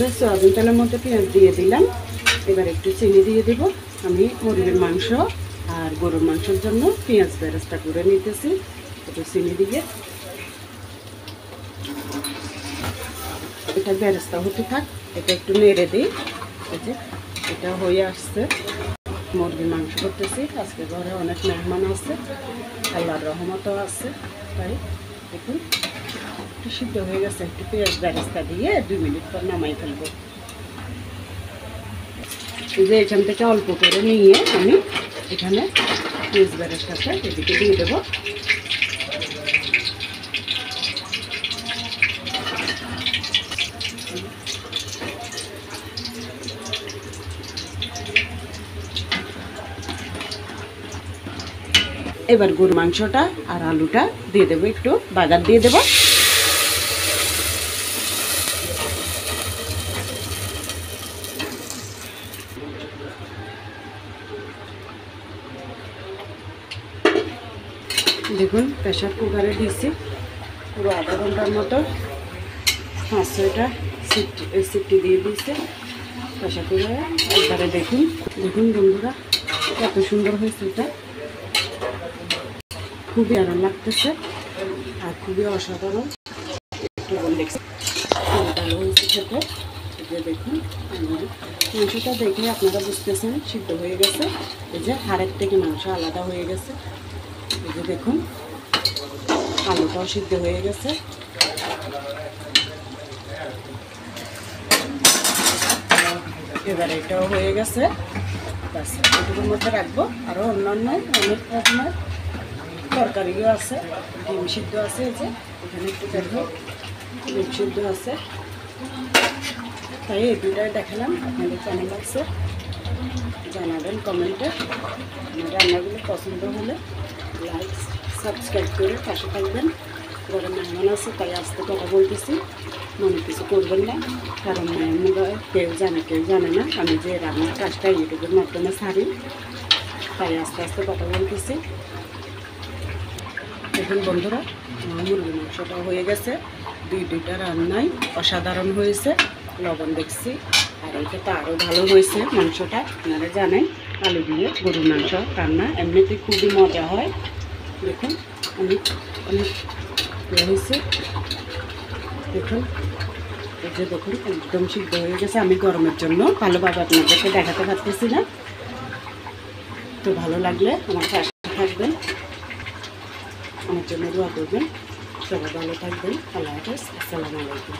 যে সয়াবিন তেলের মধ্যে পেঁয়াজ দিয়ে দিলাম। এবার একটু চিনি দিয়ে দেব। আমি মুরগির মাংস আর গরুর মাংসের জন্য পেঁয়াজ বেরেস্তা করে নিতেছি। একটু চিনি দিয়ে এটা বেরেস্তা হতে থাক, এটা একটু নেড়ে দিই। এই যে এটা হয়ে আসছে, মুরগির মাংস করতেছি। আজকে ঘরে অনেক মেহমান আছে, আল্লাহর রহমতও আছে, তাই দেখুন একটু সিদ্ধ হয়ে গেছে। একটু পেঁয়াজ বেরেস্তা দিয়ে 2 মিনিট পর নামাই ফেলবো। যে এখান থেকে অল্প করে নিয়ে আমি এখানে পেঁয়াজ বেরেস্তাটা এদিকে দিয়ে দেবো। এবার গরুর মাংসটা আর আলুটা দিয়ে দেবো, একটু বাগার দিয়ে দেবো। দেখুন প্রেশার কুকারে দিয়েছি পুরো আধা ঘন্টার মতো, 5-6টা সিটি দিয়ে দিয়েছে প্রেশার কুকারে। একবারে দেখুন দেখুন বন্ধুরা কত সুন্দর হয়েছে, এটা খুবই আরাম লাগতেছে আর খুবই অসাধারণ। একটু দেখছি ভালো হয়েছে খেতে। যে দেখুন মাংসটা দেখে আপনারা বুঝতেছেন সিদ্ধ হয়ে গেছে। এই যে হাড়ের থেকে মাংস আলাদা হয়ে গেছে। এই যে দেখুন আলুটাও সিদ্ধ হয়ে গেছে। এবার এটাও হয়ে গেছে, ব্যাস এটুকুর মধ্যে রাখবো। আরও অন্যান্য অনেক রকমের তরকারিও আছে, ডিম সিদ্ধ আছে। এই যে এখানে একটু দেখো ডিম সিদ্ধ আছে। তাই এই দুটাই দেখালাম। আপনাদের কেমন লাগছে জানাবেন কমেন্টে। আমার রান্নাগুলো পছন্দ হলে লাইক সাবস্ক্রাইব করে পাশে থাকবেন। ঘরে মেহমান আছে তাই আস্তে কথা বলতেছি, মনে কিছু করবেন না, কারণ মেহমানরা কেউ জানে না আমি যে রান্নার কাজটা ইউটিউবের মাধ্যমে ছাড়ি, তাই আস্তে আস্তে কথা বলতেছি। দেখুন বন্ধুরা মুরগি মাংসটা হয়ে গেছে, দুইটা রান্নাই অসাধারণ হয়েছে। লবণ দেখছি আর এটা তো আরও ভালো হয়েছে মাংসটা। আপনারা জানেন আলু দিয়ে গরুর মাংস রান্না এমনিতে খুবই মজা হয়। দেখুন অনেক হয়েছে। দেখুন এই যে দেখুন একদম সিদ্ধ হয়ে গেছে। আমি গরমের জন্য ভালোভাবে আপনাদেরকে দেখাতে পারতেছি না। তো ভালো লাগলে আমার পাশে থাকবেন, আমার জন্য দোয়া করবেন। সবাই ভালো থাকবেন। আল্লাহ হাফেজ, আসসালামু আলাইকুম।